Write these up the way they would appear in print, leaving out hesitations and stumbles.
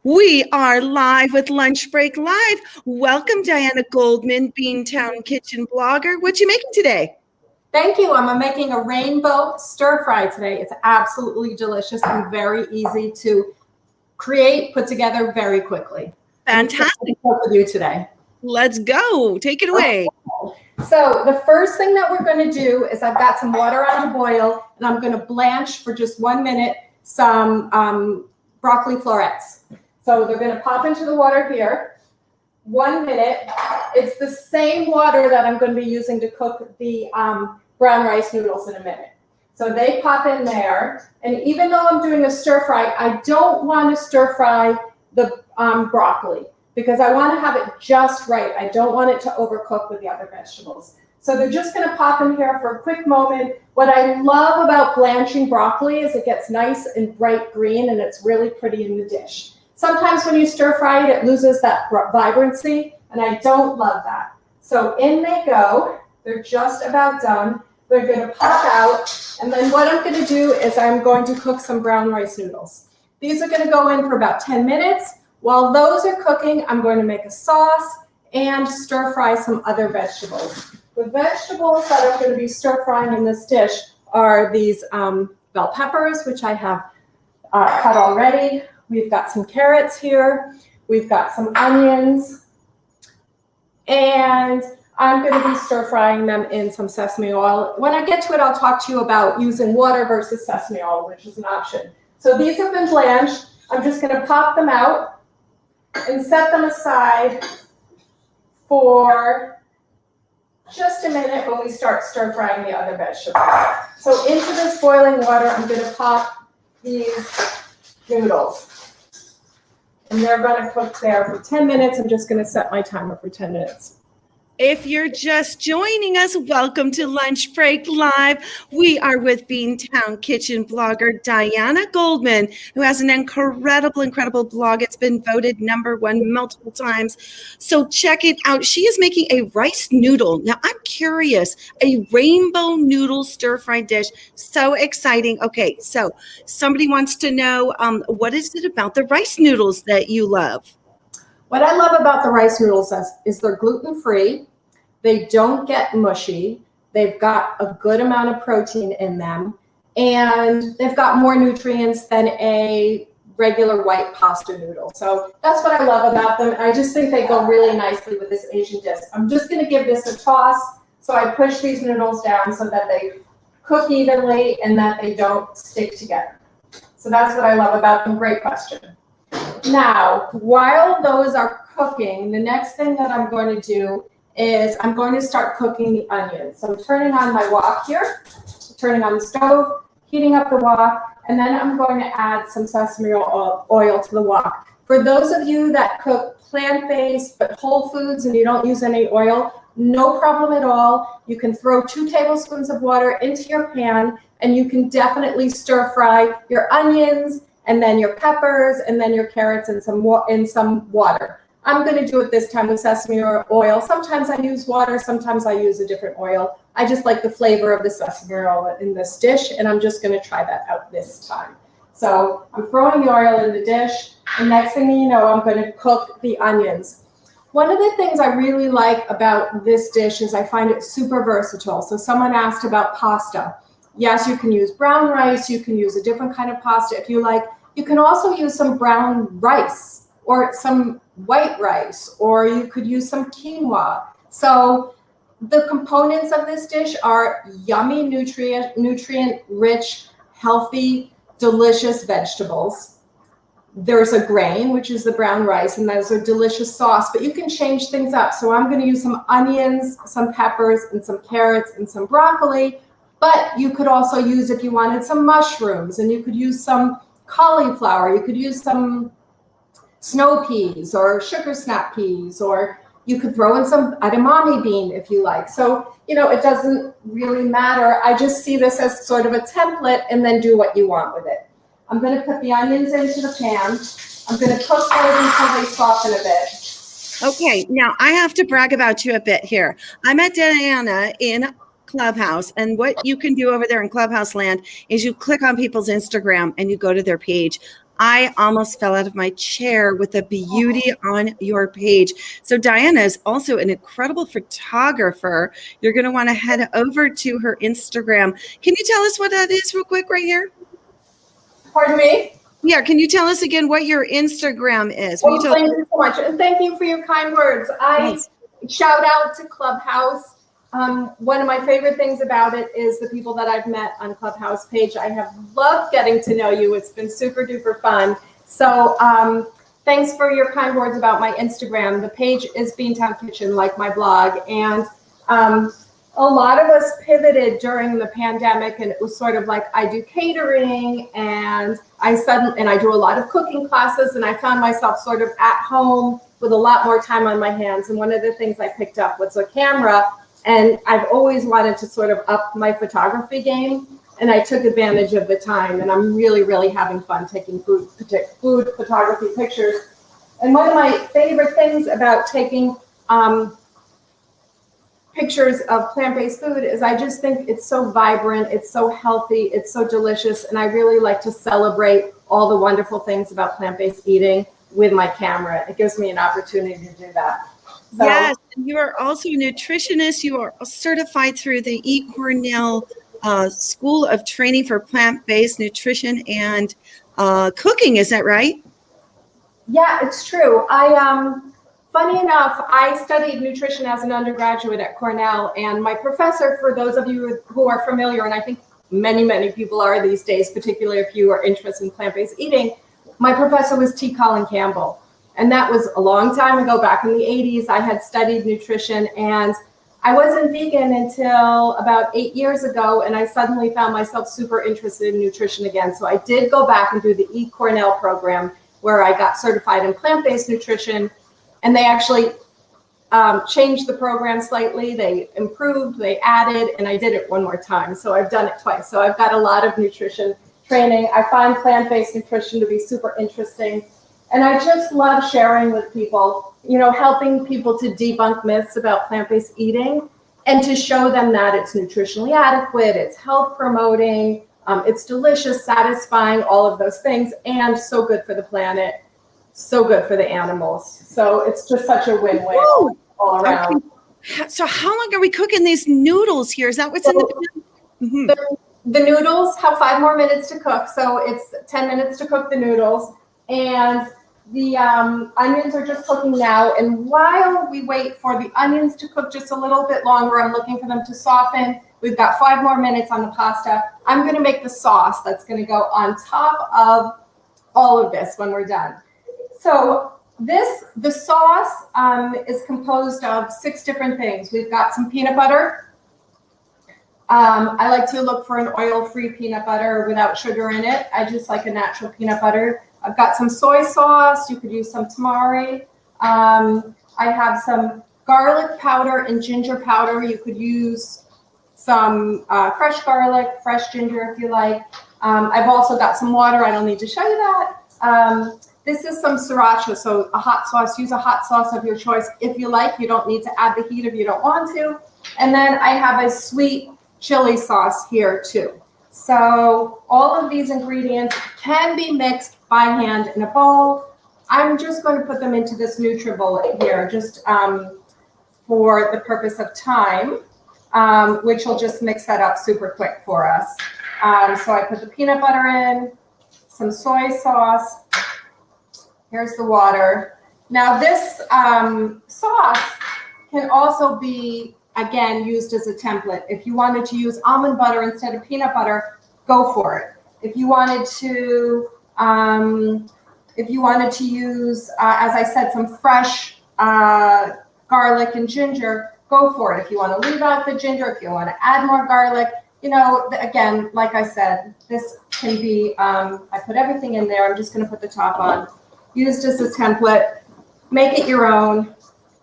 We are live with Lunch Break Live. Welcome, Diana Goldman, Beantown Kitchen blogger. What you making today? Thank you. I'm making a rainbow stir fry today. It's absolutely delicious and very easy to create, put together very quickly. Fantastic. With you today. Let's go. Take it away. Okay. So the first thing that we're going to do is I've got some water on to boil, and I'm going to blanch for just 1 minute some broccoli florets. So they're going to pop into the water here. 1 minute. It's the same water that I'm going to be using to cook the brown rice noodles in a minute. So they pop in there. And even though I'm doing a stir fry, I don't want to stir fry the broccoli because I want to have it just right. I don't want it to overcook with the other vegetables. So they're just going to pop in here for a quick moment. What I love about blanching broccoli is it gets nice and bright green and it's really pretty in the dish. Sometimes when you stir fry it, it loses that vibrancy, and I don't love that. So in they go. They're just about done. They're going to pop out, and then what I'm going to do is I'm going to cook some brown rice noodles. These are going to go in for about 10 minutes. While those are cooking, I'm going to make a sauce and stir fry some other vegetables. The vegetables that I'm going to be stir frying in this dish are these bell peppers, which I have cut already. We've got some carrots here. We've got some onions. And I'm going to be stir frying them in some sesame oil. When I get to it, I'll talk to you about using water versus sesame oil, which is an option. So these have been blanched. I'm just going to pop them out and set them aside for just a minute when we start stir frying the other vegetables. So into this boiling water, I'm going to pop these noodles. And they're going to cook there for 10 minutes. I'm just going to set my timer for 10 minutes. If you're just joining us, welcome to Lunch Break Live. We are with Beantown Kitchen blogger Diana Goldman, who has an incredible blog. It's been voted #1 multiple times. So check it out. She is making a rice noodle. Now, I'm curious, a rainbow noodle stir fry dish. So exciting. Okay, so somebody wants to know, what is it about the rice noodles that you love? What I love about the rice noodles is they're gluten-free. They don't get mushy. They've got a good amount of protein in them. And they've got more nutrients than a regular white pasta noodle. So that's what I love about them. I just think they go really nicely with this Asian dish. I'm just going to give this a toss. So I push these noodles down so that they cook evenly and that they don't stick together. So that's what I love about them. Great question. Now, while those are cooking, the next thing that I'm going to do is I'm going to start cooking the onions. So I'm turning on my wok here, turning on the stove, heating up the wok, and then I'm going to add some sesame oil to the wok. For those of you that cook plant-based but whole foods and you don't use any oil, no problem at all. You can throw 2 tablespoons of water into your pan, and you can definitely stir fry your onions, and then your peppers, and then your carrots in some water. I'm going to do it this time with sesame oil. Sometimes I use water, sometimes I use a different oil. I just like the flavor of the sesame oil in this dish, and I'm just going to try that out this time. So I'm throwing the oil in the dish, and next thing you know, I'm going to cook the onions. One of the things I really like about this dish is I find it super versatile. So someone asked about pasta. Yes, you can use brown rice, you can use a different kind of pasta if you like. You can also use some brown rice or some white rice, or you could use some quinoa. So the components of this dish are yummy, nutrient-rich, healthy, delicious vegetables. There's a grain, which is the brown rice, and there's a delicious sauce, but you can change things up. So I'm going to use some onions, some peppers, and some carrots, and some broccoli. But you could also use, if you wanted, some mushrooms, and you could use some cauliflower. You could use some snow peas or sugar snap peas, or you could throw in some edamame bean if you like. So, it doesn't really matter. I just see this as sort of a template, and then do what you want with it. I'm going to put the onions into the pan. I'm going to cook those until they soften a bit. Okay, now I have to brag about you a bit here. I met Diana in Clubhouse, and what you can do over there in Clubhouse land is you click on people's Instagram and you go to their page. I almost fell out of my chair with the beauty on your page. So Diana is also an incredible photographer. You're going to want to head over to her Instagram. Can you tell us what that is real quick right here? Pardon me? Yeah, can you tell us again what your Instagram is? Well, thank you so much. And thank you for your kind words. Shout out to Clubhouse. One of my favorite things about it is the people that I've met on Clubhouse page. I have loved getting to know you. It's been super duper fun. So thanks for your kind words about my Instagram. The page is Beantown Kitchen, like my blog. And a lot of us pivoted during the pandemic, and it was sort of like I do catering and I do a lot of cooking classes, and I found myself sort of at home with a lot more time on my hands. And one of the things I picked up was a camera, and I've always wanted to sort of up my photography game, and I took advantage of the time, and I'm really, really having fun taking food photography pictures. And one of my favorite things about taking pictures of plant-based food is I just think it's so vibrant, it's so healthy, it's so delicious, and I really like to celebrate all the wonderful things about plant-based eating with my camera. It gives me an opportunity to do that. So, yes, and you are also a nutritionist. You are certified through the eCornell School of Training for Plant-Based Nutrition and Cooking. Is that right? Yeah, it's true. Funny enough, I studied nutrition as an undergraduate at Cornell, and my professor, for those of you who are familiar, and I think many, many people are these days, particularly if you are interested in plant-based eating, my professor was T. Colin Campbell. And that was a long time ago, back in the 80s. I had studied nutrition, and I wasn't vegan until about 8 years ago, and I suddenly found myself super interested in nutrition again. So I did go back and do the eCornell program, where I got certified in plant-based nutrition. And they actually changed the program slightly. They improved, they added, and I did it one more time. So I've done it twice. So I've got a lot of nutrition training. I find plant-based nutrition to be super interesting. And I just love sharing with people, you know, helping people to debunk myths about plant-based eating and to show them that it's nutritionally adequate, it's health promoting, it's delicious, satisfying, all of those things, and so good for the planet. So good for the animals. So it's just such a win-win all around. Okay. So how long are we cooking these noodles here? Is that what's in the pan? Mm-hmm. The noodles have 5 more minutes to cook. So it's 10 minutes to cook the noodles. And the onions are just cooking now. And while we wait for the onions to cook just a little bit longer, I'm looking for them to soften. We've got 5 more minutes on the pasta. I'm going to make the sauce that's going to go on top of all of this when we're done. So the sauce is composed of 6 different things. We've got some peanut butter. I like to look for an oil-free peanut butter without sugar in it. I just like a natural peanut butter. I've got some soy sauce. You could use some tamari. I have some garlic powder and ginger powder. You could use some fresh garlic, fresh ginger if you like. I've also got some water. I don't need to show you that. This is some sriracha, so a hot sauce. Use a hot sauce of your choice if you like. You don't need to add the heat if you don't want to. And then I have a sweet chili sauce here too. So all of these ingredients can be mixed by hand in a bowl. I'm just going to put them into this NutriBullet here, just for the purpose of time, which will just mix that up super quick for us. So I put the peanut butter in, some soy sauce. Here's the water. Now this sauce can also be, again, used as a template. If you wanted to use almond butter instead of peanut butter, go for it. If you wanted to use, as I said, some fresh garlic and ginger, go for it. If you want to leave out the ginger, if you want to add more garlic, you know, again, like I said, this can be, I put everything in there. I'm just going to put the top on. Used as a template, make it your own,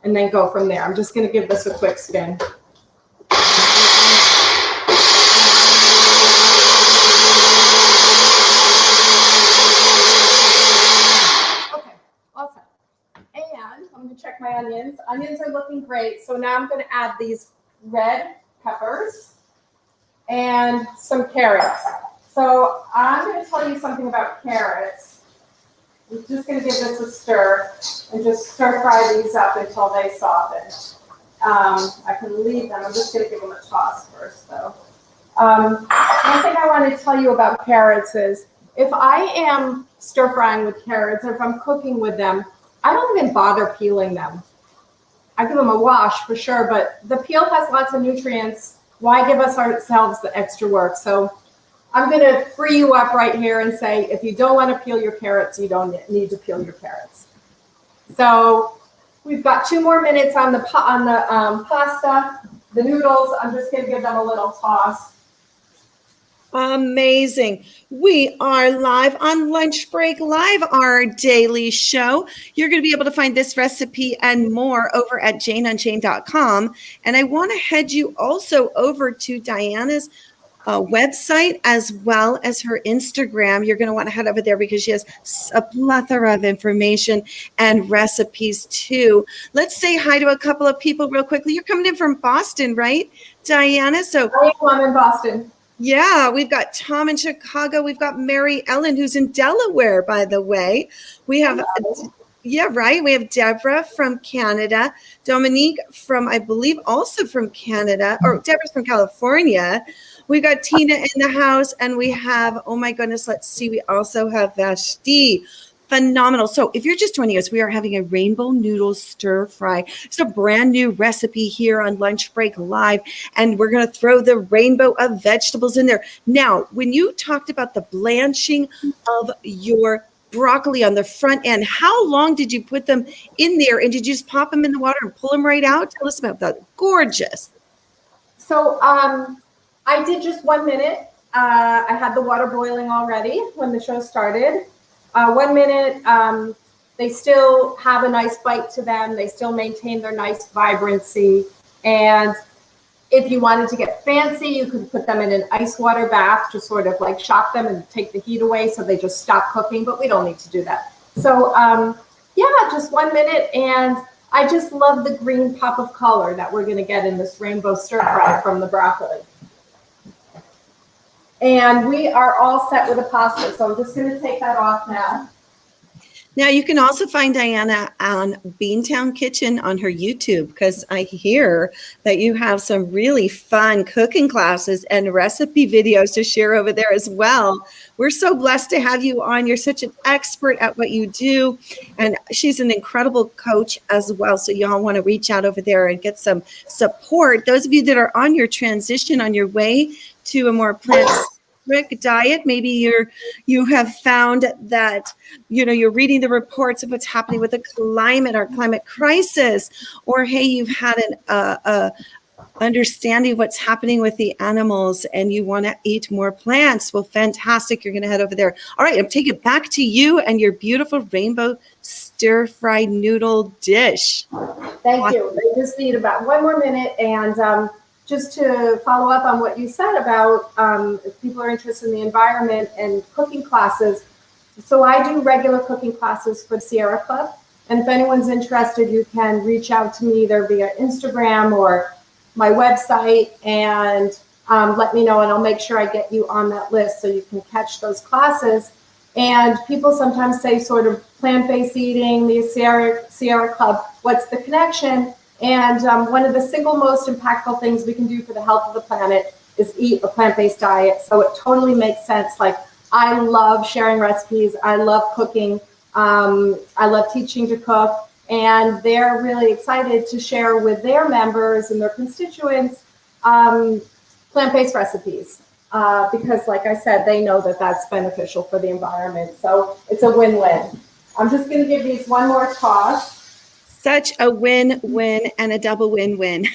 and then go from there. I'm just going to give this a quick spin. Okay, awesome. And I'm going to check my onions. Onions are looking great. So now I'm going to add these red peppers and some carrots. So I'm going to tell you something about carrots. I'm just going to give this a stir and just stir fry these up until they soften. I can leave them. I'm just going to give them a toss first, though. One thing I want to tell you about carrots is if I am stir frying with carrots or if I'm cooking with them, I don't even bother peeling them. I give them a wash for sure, but the peel has lots of nutrients. Why give ourselves the extra work? So I'm going to free you up right here and say, if you don't want to peel your carrots, you don't need to peel your carrots. So we've got 2 more minutes on the pasta, the noodles. I'm just going to give them a little toss. Amazing. We are live on Lunch Break Live, our daily show. You're going to be able to find this recipe and more over at janeunchained.com. And I want to head you also over to Diana's website as well as her Instagram. You're going to want to head over there because she has a plethora of information and recipes too. Let's say hi to a couple of people real quickly. You're coming in from Boston, right, Diana? So I'm in Boston. Yeah, we've got Tom in Chicago. We've got Mary Ellen, who's in Delaware, by the way. We have, yeah, right. We have Deborah from Canada, Dominique from, I believe, also from Canada, or Deborah's from California. We got Tina in the house, and we have, oh my goodness, let's see. We also have Vashti. Phenomenal. So if you're just joining us, we are having a Rainbow Noodle Stir Fry. It's a brand new recipe here on Lunch Break Live, and we're going to throw the rainbow of vegetables in there. Now, when you talked about the blanching of your broccoli on the front end, how long did you put them in there, and did you just pop them in the water and pull them right out? Tell us about that. Gorgeous. So I did just 1 minute. I had the water boiling already when the show started. 1 minute, they still have a nice bite to them. They still maintain their nice vibrancy. And if you wanted to get fancy, you could put them in an ice water bath to sort of like shock them and take the heat away so they just stop cooking, but we don't need to do that. So yeah, just 1 minute. And I just love the green pop of color that we're gonna get in this rainbow stir fry from the broccoli. And we are all set with the pasta. So I'm just going to take that off now. Now, you can also find Diana on Beantown Kitchen on her YouTube, because I hear that you have some really fun cooking classes and recipe videos to share over there as well. We're so blessed to have you on. You're such an expert at what you do, and she's an incredible coach as well. So y'all want to reach out over there and get some support. Those of you that are on your transition, on your way to a more plant-centric diet, maybe you have found that you're reading the reports of what's happening with the climate, our climate crisis, or hey, you've had an understanding what's happening with the animals and you want to eat more plants. Well, fantastic. You're going to head over there. All right, I'm taking it back to you and your beautiful rainbow stir-fried noodle dish. Thank you. I just need about 1 more minute. And just to follow up on what you said about if people are interested in the environment and cooking classes. So I do regular cooking classes for Sierra Club. And if anyone's interested, you can reach out to me either via Instagram or my website and let me know, and I'll make sure I get you on that list so you can catch those classes. And people sometimes say sort of plant-based eating, the Sierra Club, what's the connection? And one of the single most impactful things we can do for the health of the planet is eat a plant-based diet. So it totally makes sense. Like, I love sharing recipes. I love cooking. I love teaching to cook. And they're really excited to share with their members and their constituents plant-based recipes. Because like I said, they know that that's beneficial for the environment. So it's a win-win. I'm just going to give these one more toss. Such a win-win and a double win-win.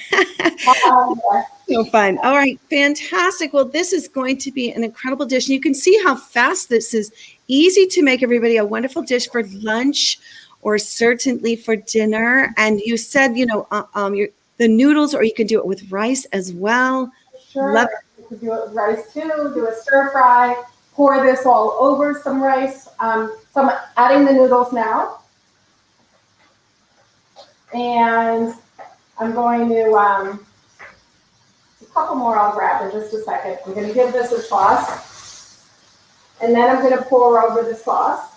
So fun. All right, fantastic. Well, this is going to be an incredible dish. And you can see how fast this is. Easy to make, everybody. A wonderful dish for lunch or certainly for dinner. And you said, the noodles, or you can do it with rice as well. Sure. Love it. You could do it with rice too. Do a stir fry. Pour this all over some rice. So I'm adding the noodles now. And I'm going to, a couple more I'll grab in just a second. I'm going to give this a toss. And then I'm going to pour over the sauce.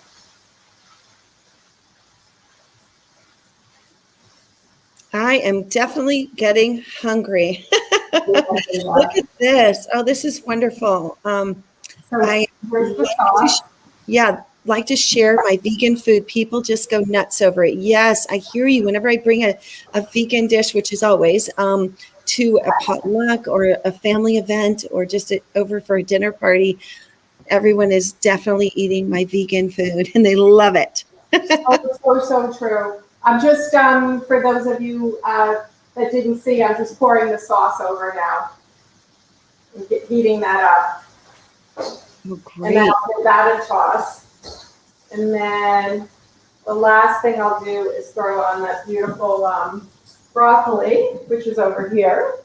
I am definitely getting hungry. Look at this. Oh, this is wonderful. So I here's the like sauce. like to share my vegan food. People just go nuts over it. Yes, I hear you. Whenever I bring a vegan dish, which is always to a potluck or a family event or just over for a dinner party, everyone is definitely eating my vegan food and they love it. So true. I'm just, for those of you that didn't see, I'm just pouring the sauce over now and heating that up. Oh, great. And then I'll give that a toss. And then the last thing I'll do is throw on that beautiful broccoli, which is over here,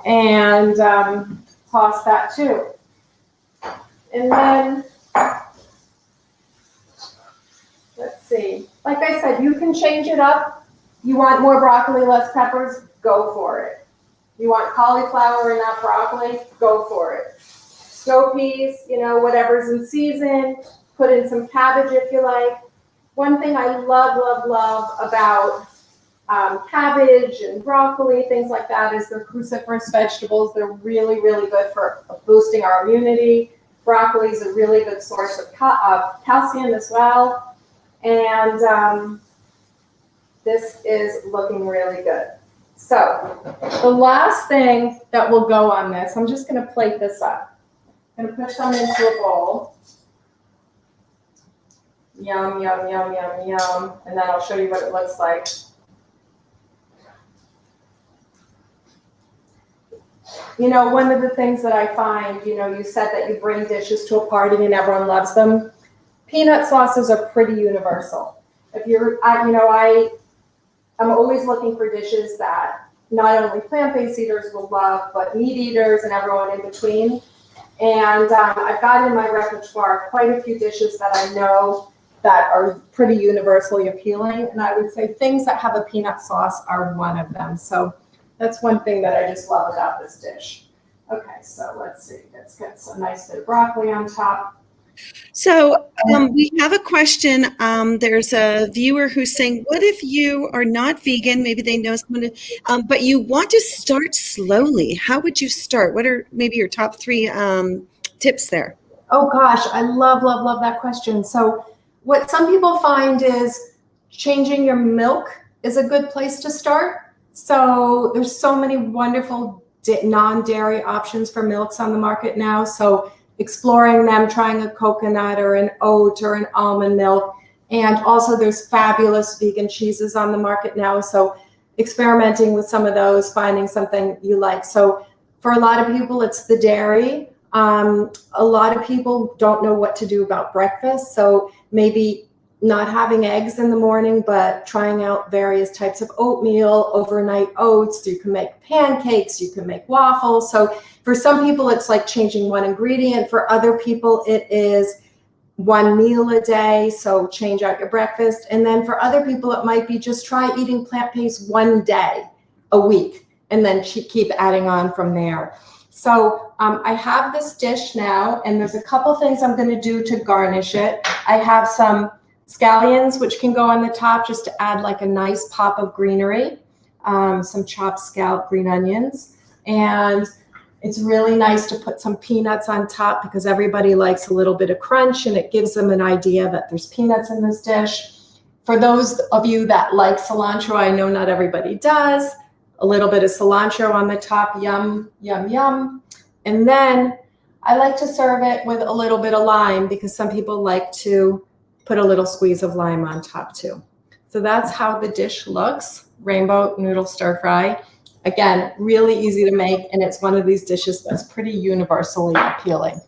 and toss that too. And then, let's see. Like I said, you can change it up. You want more broccoli, less peppers, go for it. You want cauliflower and not broccoli, go for it. Snow peas, whatever's in season. Put in some cabbage if you like. One thing I love about cabbage and broccoli, things like that, is they're cruciferous vegetables. They're really, really good for boosting our immunity. Broccoli is a really good source of calcium as well. And this is looking really good. So the last thing that will go on this, I'm just going to plate this up. I'm going to put some into a bowl. Yum, yum, yum, yum, yum. And then I'll show you what it looks like. One of the things that I find, you said that you bring dishes to a party and everyone loves them. Peanut sauces are pretty universal. If you're, I'm always looking for dishes that not only plant-based eaters will love, but meat eaters and everyone in between. And I've got in my repertoire quite a few dishes that I know that are pretty universally appealing. And I would say things that have a peanut sauce are one of them. So that's one thing that I just love about this dish. Okay, so let's see. Let's get a nice bit of broccoli on top. So we have a question. There's a viewer who's saying, what if you are not vegan? Maybe they know someone, but you want to start slowly. How would you start? What are maybe your top 3 tips there? Oh gosh, I love that question. So what some people find is changing your milk is a good place to start. So there's so many wonderful non-dairy options for milks on the market now. So exploring them, trying a coconut or an oat or an almond milk. And also there's fabulous vegan cheeses on the market now. So experimenting with some of those, finding something you like. So for a lot of people, it's the dairy. A lot of people don't know what to do about breakfast. So maybe not having eggs in the morning, but trying out various types of oatmeal, overnight oats. You can make pancakes, you can make waffles. So for some people, it's like changing one ingredient. For other people, it is one meal a day. So change out your breakfast. And then for other people, it might be just try eating plant-based one day a week and then keep adding on from there. So I have this dish now, and there's a couple things I'm going to do to garnish it. I have some scallions, which can go on the top just to add like a nice pop of greenery, some chopped scalloped green onions. And it's really nice to put some peanuts on top because everybody likes a little bit of crunch and it gives them an idea that there's peanuts in this dish. For those of you that like cilantro, I know not everybody does, a little bit of cilantro on the top, yum, yum, yum. And then I like to serve it with a little bit of lime because some people like to put a little squeeze of lime on top too. So that's how the dish looks, Rainbow Noodle Stir Fry. Again, really easy to make, and it's one of these dishes that's pretty universally appealing.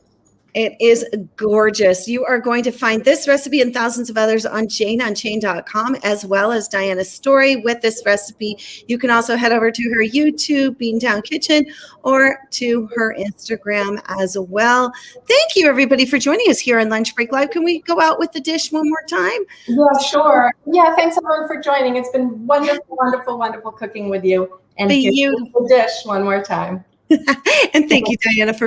It is gorgeous. You are going to find this recipe and thousands of others on JaneOnChain.com, as well as Diana's story with this recipe. You can also head over to her YouTube, Beantown Kitchen, or to her Instagram as well. Thank you, everybody, for joining us here on Lunch Break Live. Can we go out with the dish one more time? Yeah, sure. Yeah, thanks everyone for joining. It's been wonderful, wonderful, wonderful cooking with you. And here's the dish one more time. And thank you, Diana, for